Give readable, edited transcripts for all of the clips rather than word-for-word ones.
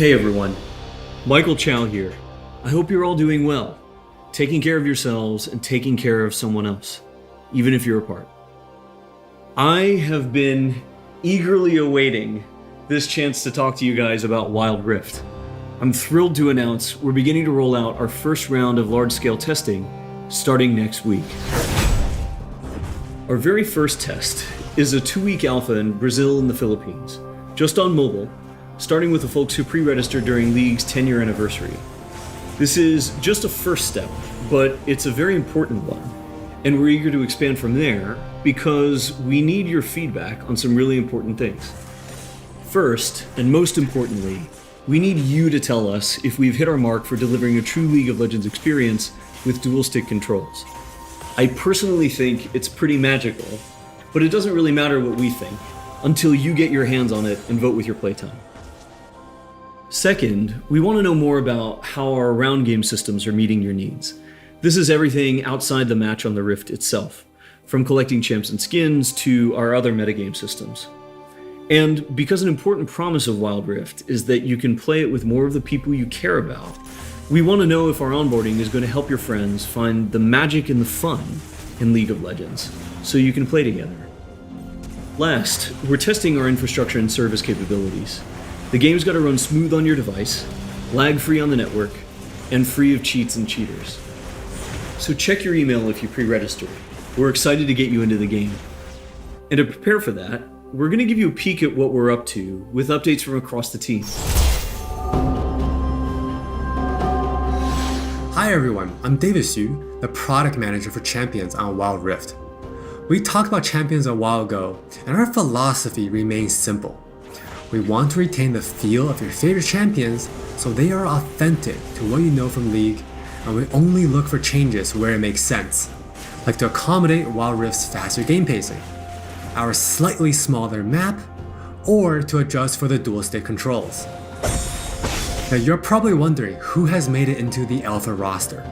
Hey everyone, Michael Chow here. I hope you're all doing well, taking care of yourselves and taking care of someone else, even if you're apart. I have been eagerly awaiting this chance to talk to you guys about Wild Rift. I'm thrilled to announce we're beginning to roll out our first round of large-scale testing starting next week. Our very first test is a 2-week alpha in Brazil and the Philippines, just on mobile, starting with the folks who pre-registered during League's 10-year anniversary. This is just a first step, but it's a very important one, and we're eager to expand from there because we need your feedback on some really important things. First, and most importantly, we need you to tell us if we've hit our mark for delivering a true League of Legends experience with dual-stick controls. I personally think it's pretty magical, but it doesn't really matter what we think until you get your hands on it and vote with your playtime. Second, we want to know more about how our round game systems are meeting your needs. This is everything outside the match on the Rift itself, from collecting champs and skins to our other metagame systems. And because an important promise of Wild Rift is that you can play it with more of the people you care about, we want to know if our onboarding is going to help your friends find the magic and the fun in League of Legends, so you can play together. Last, we're testing our infrastructure and service capabilities. The game's got to run smooth on your device, lag-free on the network, and free of cheats and cheaters. So check your email if you pre-registered. We're excited to get you into the game. And to prepare for that, we're going to give you a peek at what we're up to with updates from across the team. Hi everyone, I'm David Xu, the product manager for Champions on Wild Rift. We talked about Champions a while ago, and our philosophy remains simple. We want to retain the feel of your favorite champions so they are authentic to what you know from League, and we only look for changes where it makes sense, like to accommodate Wild Rift's faster game pacing, our slightly smaller map, or to adjust for the dual stick controls. Now you're probably wondering who has made it into the alpha roster,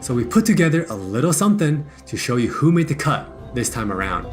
so we put together a little something to show you who made the cut this time around.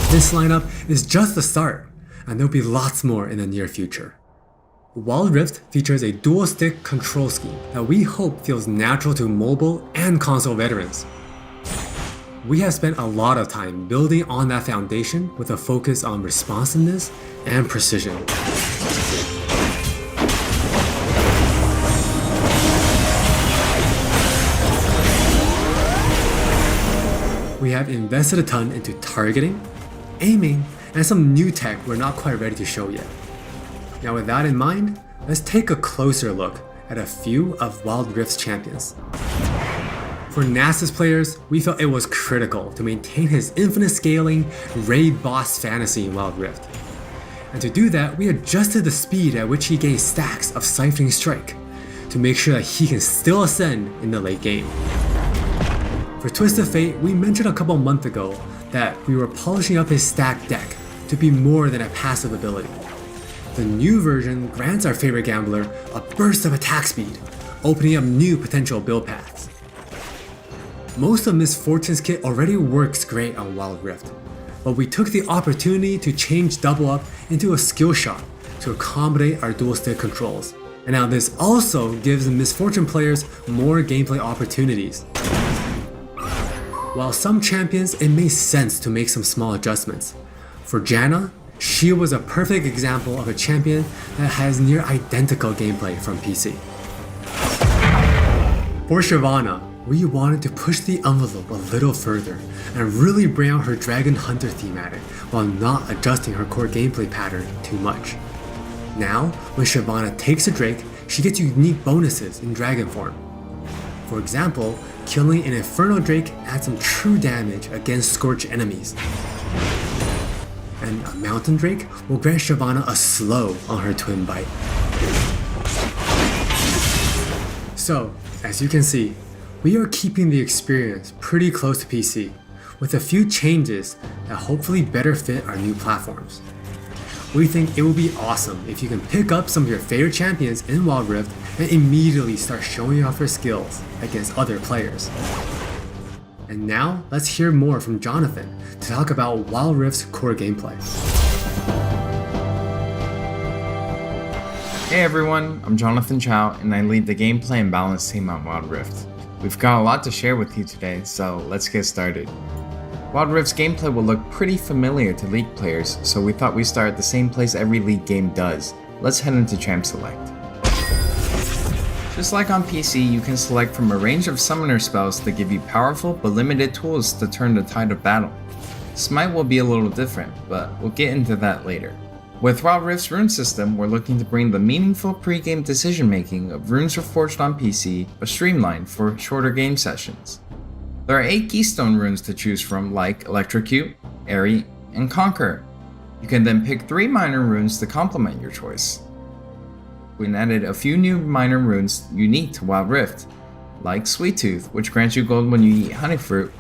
This lineup is just the start, and there'll be lots more in the near future. Wild Rift features a dual-stick control scheme that we hope feels natural to mobile and console veterans. We have spent a lot of time building on that foundation with a focus on responsiveness and precision. We have invested a ton into targeting, aiming, and some new tech we're not quite ready to show yet. Now with that in mind, let's take a closer look at a few of Wild Rift's champions. For Nasus players, we felt it was critical to maintain his infinite scaling raid boss fantasy in Wild Rift. And to do that, we adjusted the speed at which he gained stacks of Siphoning Strike, to make sure that he can still ascend in the late game. For Twisted Fate, we mentioned a couple months ago that we were polishing up his stacked deck to be more than a passive ability. The new version grants our favorite gambler a burst of attack speed, opening up new potential build paths. Most of Miss Fortune's kit already works great on Wild Rift, but we took the opportunity to change Double Up into a skill shot to accommodate our dual stick controls. And now this also gives the Miss Fortune players more gameplay opportunities. While some champions, it made sense to make some small adjustments. For Janna, she was a perfect example of a champion that has near identical gameplay from PC. For Shyvana, we wanted to push the envelope a little further and really bring out her Dragon Hunter thematic while not adjusting her core gameplay pattern too much. Now, when Shyvana takes a Drake, she gets unique bonuses in Dragon form. For example, killing an Inferno Drake adds some true damage against Scorch enemies. And a Mountain Drake will grant Shyvana a slow on her Twin Bite. So, as you can see, we are keeping the experience pretty close to PC, with a few changes that hopefully better fit our new platforms. We think it will be awesome if you can pick up some of your favorite champions in Wild Rift and immediately start showing off your skills against other players. And now, let's hear more from Jonathan to talk about Wild Rift's core gameplay. Hey everyone, I'm Jonathan Chow and I lead the gameplay and balance team on Wild Rift. We've got a lot to share with you today, so let's get started. Wild Rift's gameplay will look pretty familiar to League players, so we thought we'd start at the same place every League game does. Let's head into Champ Select. Just like on PC, you can select from a range of summoner spells that give you powerful but limited tools to turn the tide of battle. Smite will be a little different, but we'll get into that later. With Wild Rift's rune system, we're looking to bring the meaningful pre-game decision making of runes reforged on PC, but streamlined for shorter game sessions. There are 8 keystone runes to choose from, like Electrocute, Airy, and Conquer. You can then pick 3 minor runes to complement your choice. We added a few new minor runes unique to Wild Rift, like Sweet Tooth, which grants you gold when you eat honey fruit,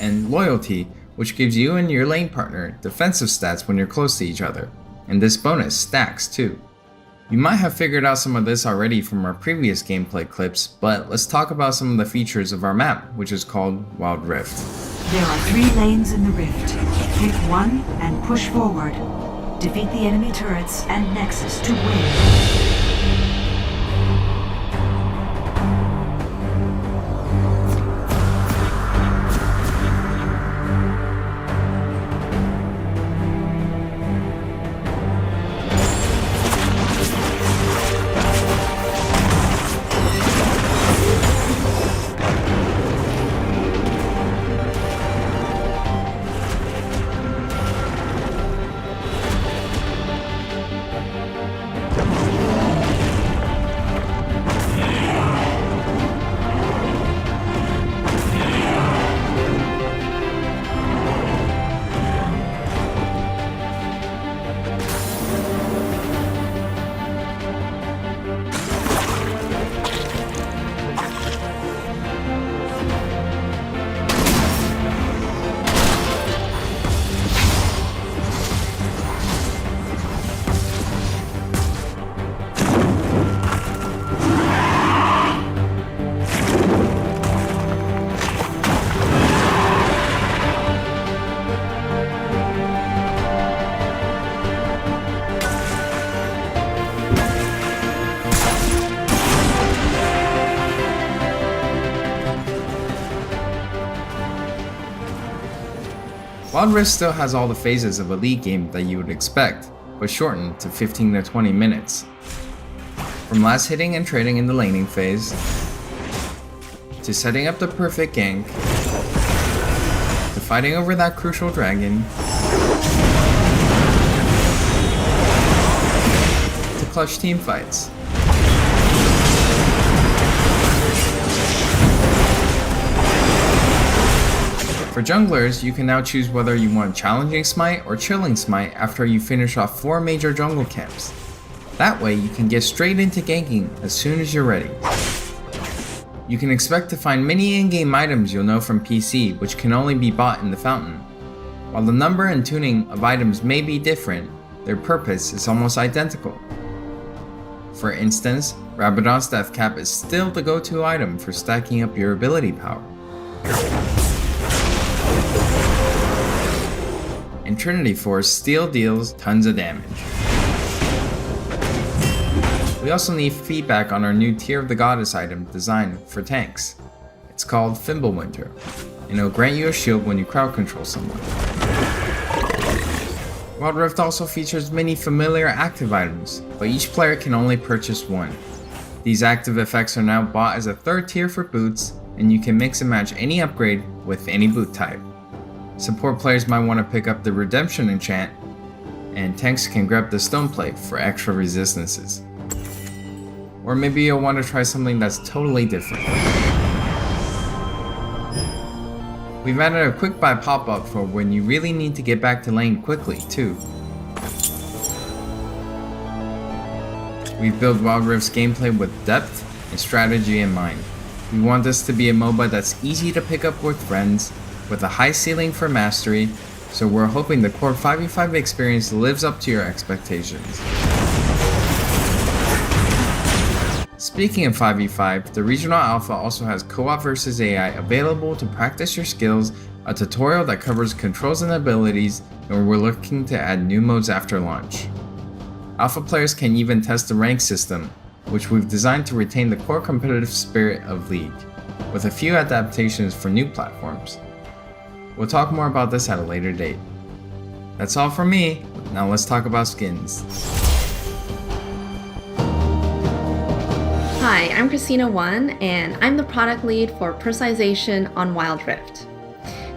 and Loyalty, which gives you and your lane partner defensive stats when you're close to each other, and this bonus stacks too. You might have figured out some of this already from our previous gameplay clips, but let's talk about some of the features of our map, which is called Wild Rift. There are 3 lanes in the rift. Pick one and push forward. Defeat the enemy turrets and Nexus to win. Wild Rift still has all the phases of a League game that you would expect, but shortened to 15 to 20 minutes. From last hitting and trading in the laning phase, to setting up the perfect gank, to fighting over that crucial dragon, to clutch team fights. For junglers, you can now choose whether you want Challenging Smite or Chilling Smite after you finish off 4 major jungle camps. That way you can get straight into ganking as soon as you're ready. You can expect to find many in-game items you'll know from PC, which can only be bought in the fountain. While the number and tuning of items may be different, their purpose is almost identical. For instance, Rabadon's Death Cap is still the go-to item for stacking up your ability power. And Trinity Force still deals tons of damage. We also need feedback on our new Tear of the Goddess item designed for tanks. It's called Fimbulwinter, and it'll grant you a shield when you crowd control someone. Wild Rift also features many familiar active items, but each player can only purchase one. These active effects are now bought as a third tier for boots, and you can mix and match any upgrade with any boot type. Support players might want to pick up the Redemption enchant, and tanks can grab the Stone Plate for extra resistances. Or maybe you'll want to try something that's totally different. We've added a quick buy pop-up for when you really need to get back to lane quickly too. We've built Wild Rift's gameplay with depth and strategy in mind. We want this to be a MOBA that's easy to pick up with friends, with a high ceiling for mastery, so we're hoping the core 5v5 experience lives up to your expectations. Speaking of 5v5, the Regional Alpha also has co-op versus AI available to practice your skills, a tutorial that covers controls and abilities, and we're looking to add new modes after launch. Alpha players can even test the rank system, which we've designed to retain the core competitive spirit of League, with a few adaptations for new platforms. We'll talk more about this at a later date. That's all from me, now let's talk about skins. Hi, I'm Christina1, and I'm the product lead for personalization on Wild Rift.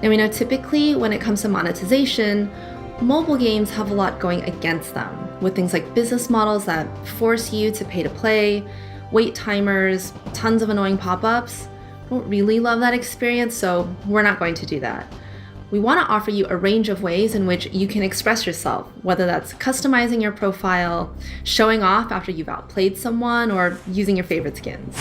Now we know typically when it comes to monetization, mobile games have a lot going against them, with things like business models that force you to pay to play, wait timers, tons of annoying pop-ups. I don't really love that experience, so we're not going to do that. We want to offer you a range of ways in which you can express yourself, whether that's customizing your profile, showing off after you've outplayed someone, or using your favorite skins.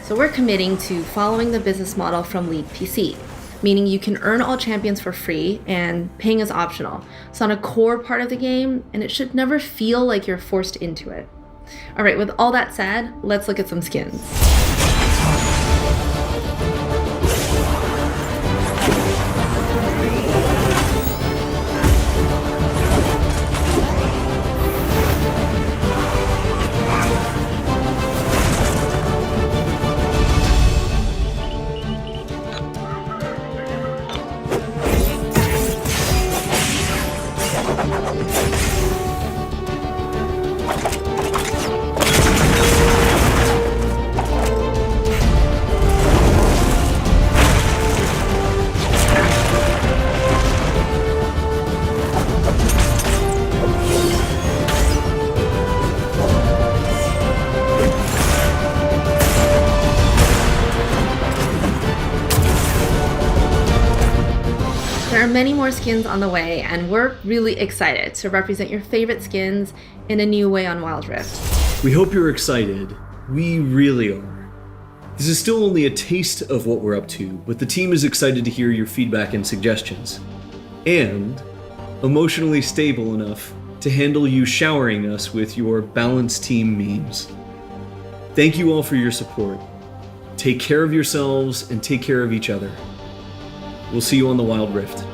So we're committing to following the business model from League PC, meaning you can earn all champions for free and paying is optional. It's not a core part of the game, and it should never feel like you're forced into it. All right, with all that said, let's look at some skins. There are many more skins on the way, and we're really excited to represent your favorite skins in a new way on Wild Rift. We hope you're excited. We really are. This is still only a taste of what we're up to, but the team is excited to hear your feedback and suggestions. And emotionally stable enough to handle you showering us with your balanced team memes. Thank you all for your support. Take care of yourselves and take care of each other. We'll see you on the Wild Rift.